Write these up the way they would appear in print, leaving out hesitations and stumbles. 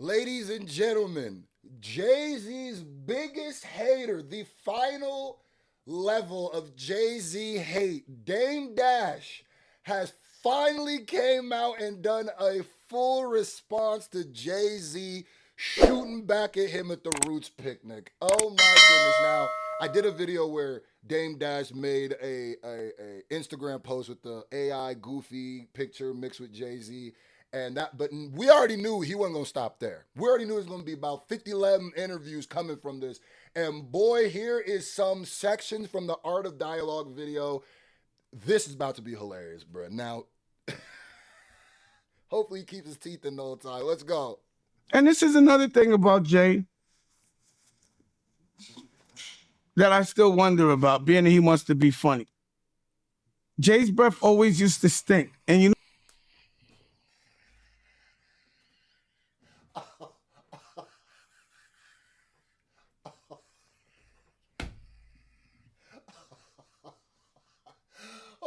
Ladies and gentlemen, Jay-Z's biggest hater, the final level of Jay-Z hate, Dame Dash, has finally came out and done a full response to Jay-Z shooting back at him at the Roots picnic. Oh my goodness. Now, I did a video where Dame Dash made a Instagram post with the AI goofy picture mixed with Jay-Z, and that, but we already knew he wasn't gonna stop there. We already knew it was gonna be about 11 interviews coming from this. And boy, here is some sections from the Art of Dialogue video. This is about to be hilarious, bro. Now, hopefully he keeps his teeth in the whole time. Let's go. And this is another thing about Jay that I still wonder about, being that he wants to be funny. Jay's breath always used to stink. And you know,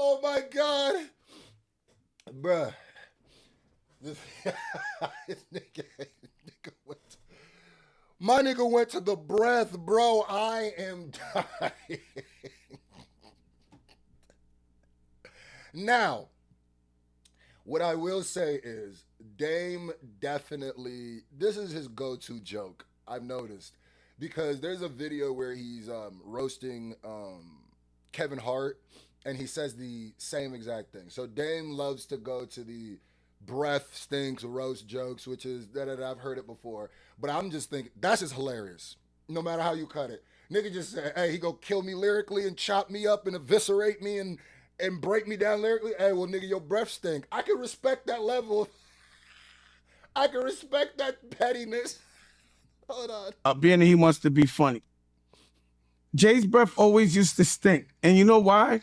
Oh my God. Bruh. This, nigga my nigga went to the breath, bro. I am dying. Now, what I will say is Dame definitely, this is his go-to joke, I've noticed. Because there's a video where he's roasting Kevin Hart, and he says the same exact thing. So Dame loves to go to the breath stinks roast jokes, which is that I've heard it before. But I'm just thinking, that's just hilarious. No matter how you cut it. Nigga just said, hey, he go kill me lyrically and chop me up and eviscerate me and break me down lyrically. Hey, well, nigga, your breath stink. I can respect that level. I can respect that pettiness. Hold on. being that he wants to be funny. Jay's breath always used to stink. And you know why?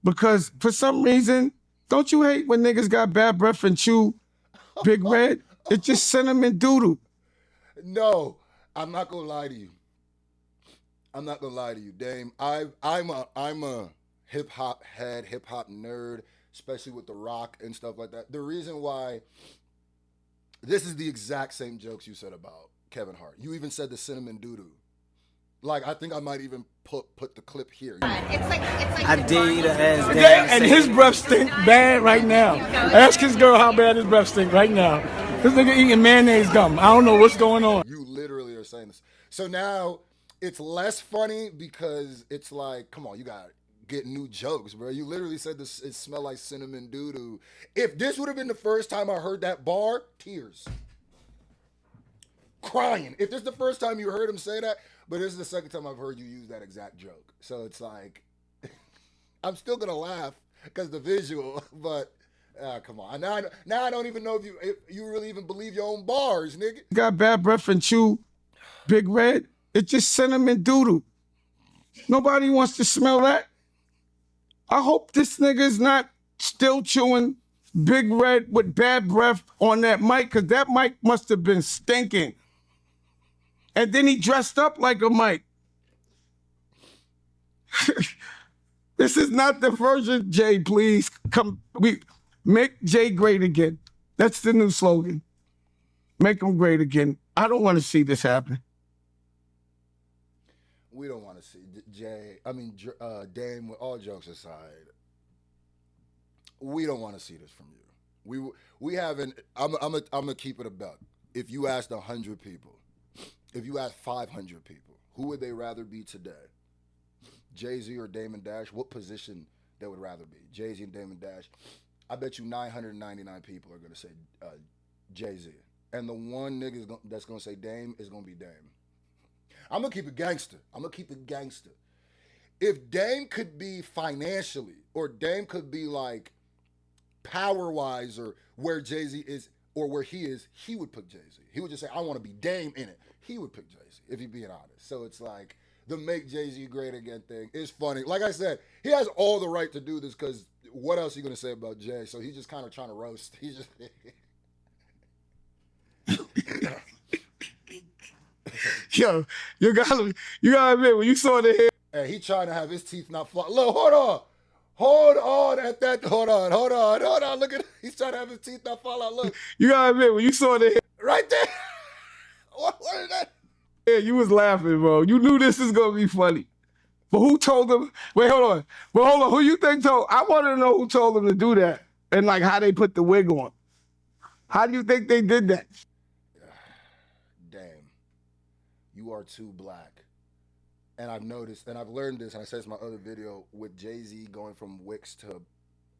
Because for some reason, don't you hate when niggas got bad breath and chew Big Red? It's just cinnamon doodle. No, I'm not gonna lie to you. I'm not gonna lie to you, Dame. I'm a hip hop head, hip hop nerd, especially with the rock and stuff like that. The reason why this is the exact same jokes you said about Kevin Hart. You even said the cinnamon doodoo. Like, I think I might even put the clip here. It's like I dare you to ask Dan. And his breath stink bad right now. Ask his girl how bad his breath stink right now. This nigga eating mayonnaise gum. I don't know what's going on. You literally are saying this. So now it's less funny because it's like, come on, you gotta get new jokes, bro. You literally said this, it smelled like cinnamon doo-doo. If this would have been the first time I heard that bar, tears. Crying. If this is the first time you heard him say that, but this is the second time I've heard you use that exact joke. So it's like, I'm still gonna laugh because the visual, but come on. Now I don't even know if you really even believe your own bars, nigga. Got bad breath and chew Big Red. It's just cinnamon doodle. Nobody wants to smell that. I hope this nigga is not still chewing Big Red with bad breath on that mic, because that mic must have been stinking. And then he dressed up like a mic. This is not the version, Jay, please. We make Jay great again. That's the new slogan. Make him great again. I don't want to see this happen. We don't want to see Dame, with all jokes aside, we don't want to see this from you. We haven't, I'm gonna keep it a buck. If you asked 100 people, if you asked 500 people, who would they rather be today? Jay-Z or Damon Dash? What position they would rather be? Jay-Z and Damon Dash? I bet you 999 people are going to say Jay-Z. And the one nigga that's going to say Dame is going to be Dame. I'm going to keep it gangster. If Dame could be financially, or Dame could be like power-wise, or where Jay-Z is, or where he is, he would pick Jay-Z. He would just say, I want to be Dame in it. He would pick Jay-Z, if he's being honest. So it's like, the make Jay-Z great again thing is funny. Like I said, he has all the right to do this, because what else are you going to say about Jay? So he's just kind of trying to roast. He's just... Yo, you gotta admit, when you saw the hair... Hey, he trying to have his teeth not fall. Look, hold on at that. Hold on. Look at, he's trying to have his teeth not fall out. Look. You gotta admit, when you saw the hair... Right there. you was laughing, bro. You knew this was gonna be funny. But who told them? Wait, hold on. But hold on. Who you think told? I want to know who told them to do that and like how they put the wig on. How do you think they did that? Damn, you are too black. And I've noticed, and I've learned this, and I said this in my other video with Jay-Z going from Wicks to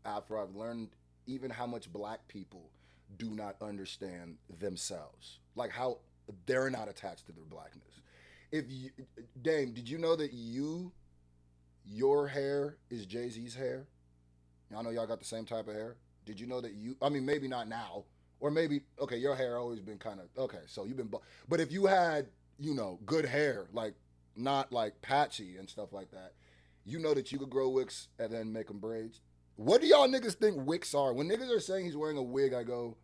Afro. I've learned even how much black people do not understand themselves, like how they're not attached to their blackness. If you, Dame, did you know that your hair is Jay-Z's hair? I know y'all got the same type of hair. Did you know that you? I mean, maybe not now, or maybe okay, your hair always been kind of okay. So you've been, but if you had, good hair, like not like patchy and stuff like that, you know that you could grow wicks and then make them braids. What do y'all niggas think wicks are? When niggas are saying he's wearing a wig, I go,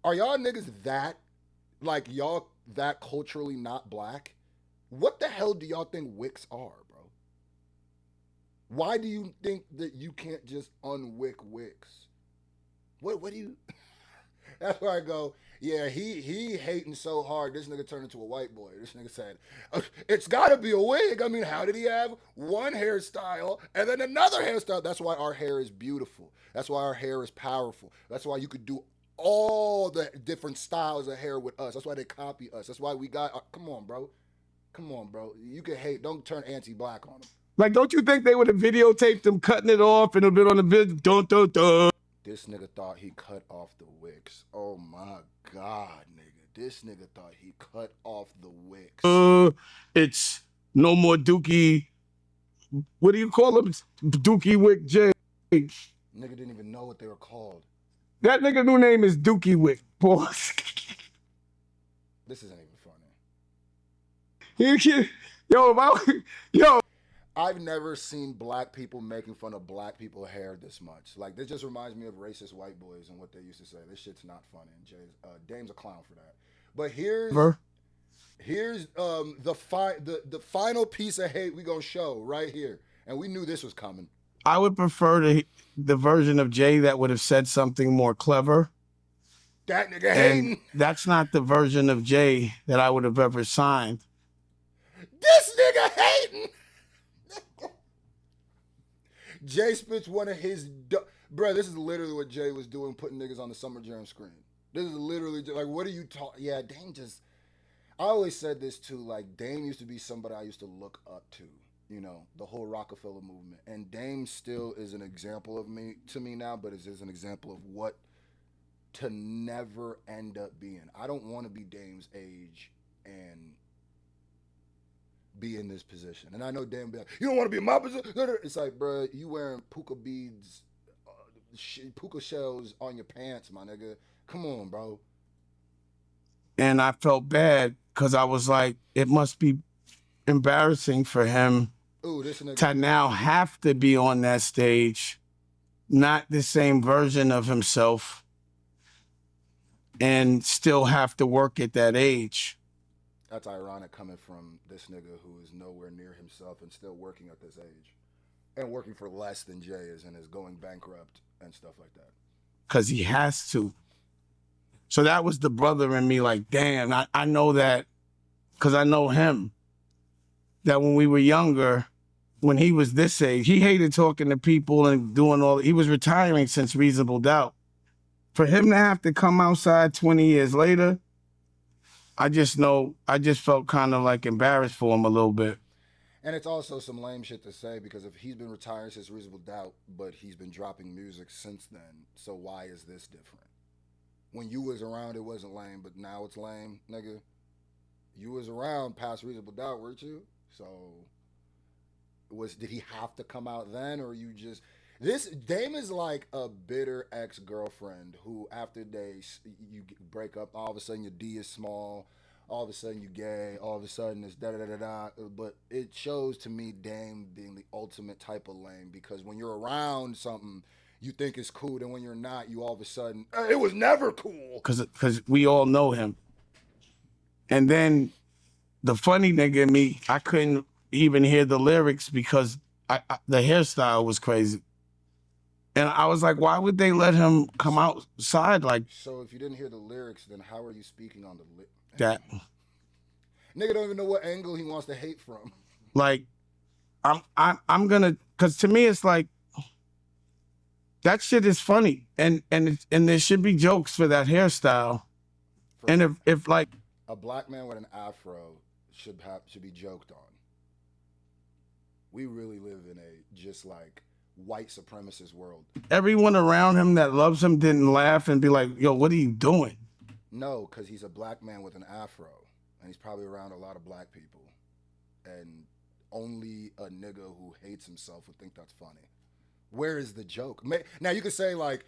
are y'all niggas that, like y'all that culturally not black? What the hell do y'all think wicks are, bro? Why do you think that you can't just unwick wicks? What do you? That's where I go. Yeah, he hating so hard. This nigga turned into a white boy. This nigga said, "It's got to be a wig." I mean, how did he have one hairstyle and then another hairstyle? That's why our hair is beautiful. That's why our hair is powerful. That's why you could do all the different styles of hair with us. That's why they copy us. That's why we got. Come on, bro. Come on, bro. You can hate. Don't turn anti-black on them. Like, don't you think they would have videotaped them cutting it off and it'd been on the video? Dun. This nigga thought he cut off the wicks. Oh my God, nigga. This nigga thought he cut off the wicks. It's no more Dookie. What do you call him? Dookie Wick J. Nigga didn't even know what they were called. That nigga new name is Dookie Wick. Pause. This isn't even funny. Yo. I've never seen black people making fun of black people hair this much. Like, this just reminds me of racist white boys and what they used to say. This shit's not funny. And Dame's a clown for that. But here's the final piece of hate we gonna show right here. And we knew this was coming. I would prefer the version of Jay that would have said something more clever. That nigga hating. That's not the version of Jay that I would have ever signed. This nigga hating. Jay spits one of his... Bro, this is literally what Jay was doing, putting niggas on the Summer Jam screen. This is literally... Like, what are you talking... Yeah, Dame just... I always said this too. Like, Dame used to be somebody I used to look up to. The whole Rockefeller movement. And Dame still is an example of to me now, but is an example of what to never end up being. I don't want to be Dame's age and be in this position. And I know Dame be like, you don't want to be in my position? It's like, bro, you wearing puka beads, puka shells on your pants, my nigga. Come on, bro. And I felt bad because I was like, it must be embarrassing for him to now have to be on that stage, not the same version of himself, and still have to work at that age. That's ironic coming from this nigga who is nowhere near himself and still working at this age. And working for less than Jay is and is going bankrupt and stuff like that. Because he has to. So that was the brother in me like, damn, I know that because I know him. That when we were younger, when he was this age, he hated talking to people and doing all, he was retiring since Reasonable Doubt. For him to have to come outside 20 years later, I just felt kind of like embarrassed for him a little bit. And it's also some lame shit to say because if he's been retired since Reasonable Doubt, but he's been dropping music since then, so why is this different? When you was around, it wasn't lame, but now it's lame, nigga. You was around past Reasonable Doubt, weren't you? So, did he have to come out then, or you just... Dame is like a bitter ex-girlfriend who, after you break up, all of a sudden your D is small, all of a sudden you gay, all of a sudden it's da-da-da-da-da. But it shows to me Dame being the ultimate type of lame, because when you're around something, you think it's cool, and when you're not, you all of a sudden, it was never cool. Because we all know him. And then the funny nigga in me, I couldn't even hear the lyrics because the hairstyle was crazy. And I was like, why would they let him come outside like... So if you didn't hear the lyrics, then how are you speaking on the... That. Nigga don't even know what angle he wants to hate from. Like, I'm gonna, cause to me it's like that shit is funny, and there should be jokes for that hairstyle. For And if like a black man with an afro should be joked on. We really live in a just like white supremacist world. everyone around him that loves him didn't laugh and be like, yo, what are you doing? No, because he's a black man with an afro, and he's probably around a lot of black people, and only a nigga who hates himself would think that's funny. Where is the joke? Now you could say like,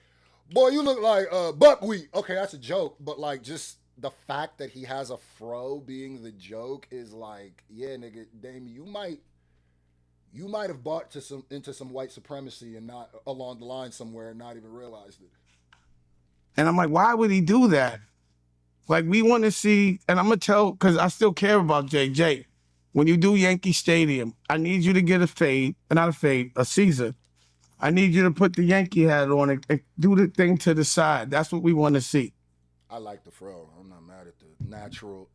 boy, you look like buckwheat. Okay, that's a joke, but like just the fact that he has a fro being the joke is like, yeah, nigga, Dame, you might have bought into some white supremacy and not along the line somewhere and not even realized it. And I'm like, why would he do that? Like, we want to see, and I'm gonna tell, because I still care about JJ. When you do Yankee Stadium, I need you to get a Caesar. I need you to put the Yankee hat on and do the thing to the side. That's what we want to see. I like the fro. I'm not mad at the natural.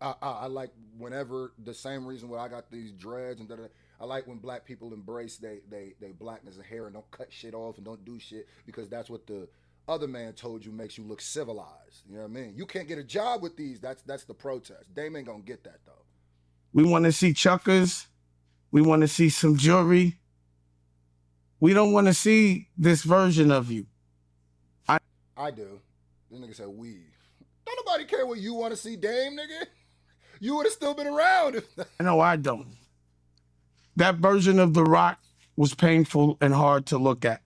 I like whenever the same reason why I got these dreads and I like when black people embrace they blackness of hair and don't cut shit off and don't do shit because that's what the other man told you makes you look civilized. You know what I mean? You can't get a job with these. That's the protest. Dame ain't gonna get that though. We want to see chuckers. We want to see some jewelry. We don't want to see this version of you. I do. This nigga said we. Don't nobody care what you want to see, Dame, nigga. You would have still been around. No, I don't. That version of The Rock was painful and hard to look at.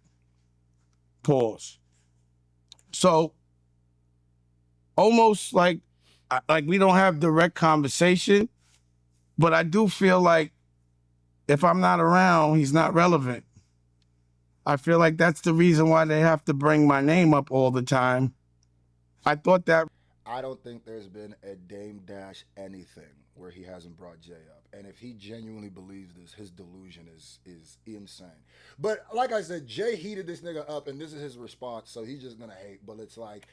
Pause. So, almost like we don't have direct conversation, but I do feel like if I'm not around, he's not relevant. I feel like that's the reason why they have to bring my name up all the time. I thought that. I don't think there's been a Dame Dash anything where he hasn't brought Jay up. And if he genuinely believes this, his delusion is insane. But like I said, Jay heated this nigga up, and this is his response, so he's just gonna hate. But it's like,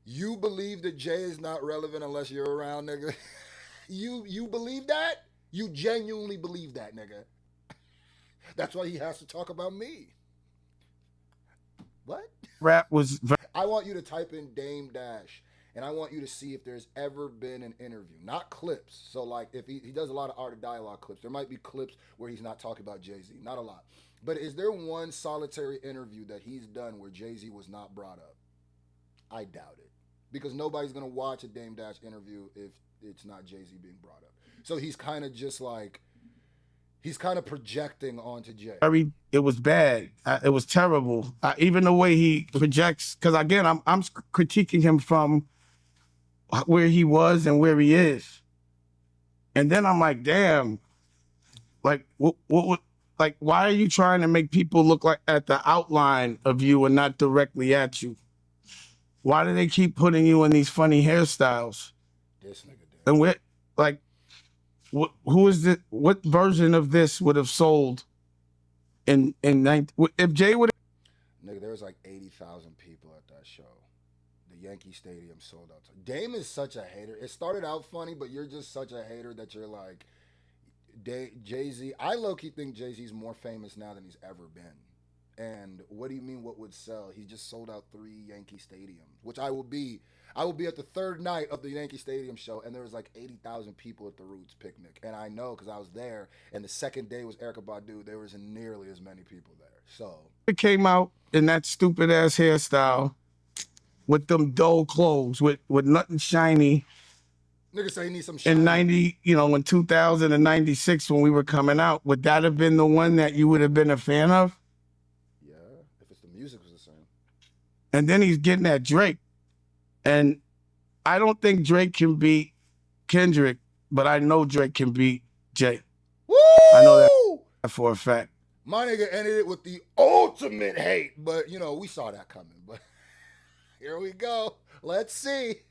you believe that Jay is not relevant unless you're around, nigga? You believe that? You genuinely believe that, nigga? That's why he has to talk about me. What? Rap was. I want you to type in Dame Dash, and I want you to see if there's ever been an interview, not clips. So like if he does a lot of art of dialogue clips, there might be clips where he's not talking about Jay-Z, not a lot. But is there one solitary interview that he's done where Jay-Z was not brought up? I doubt it, because nobody's gonna watch a Dame Dash interview if it's not Jay-Z being brought up. So he's kind of just like, he's kind of projecting onto Jay. It was bad. It was terrible. Even the way he projects, because again, I'm critiquing him from where he was and where he is, and then I'm like, damn, like what, like why are you trying to make people look like at the outline of you and not directly at you? Why do they keep putting you in these funny hairstyles? This nigga did. And we're like, who is this? What version of this would have sold in if Jay would have? Nigga, there was like 80,000 people at that show. The Yankee Stadium sold out. Dame is such a hater. It started out funny, but you're just such a hater that you're like, Jay-Z. I low-key think Jay-Z's more famous now than he's ever been. And what do you mean what would sell? He just sold out 3 Yankee Stadiums, which I will be at the third night of the Yankee Stadium show, and there was like 80,000 people at the Roots picnic. And I know because I was there, and the second day was Erykah Badu. There wasn't nearly as many people there. So it came out in that stupid ass hairstyle with them dull clothes with nothing shiny. Nigga say he needs some shiny. In 90, in 2000 and 96 when we were coming out, would that have been the one that you would have been a fan of? Yeah, if it's the music was the same. And then he's getting at Drake. And I don't think Drake can beat Kendrick, but I know Drake can beat Jay. Woo! I know that for a fact. My nigga ended it with the ultimate hate, but we saw that coming. But here we go. Let's see.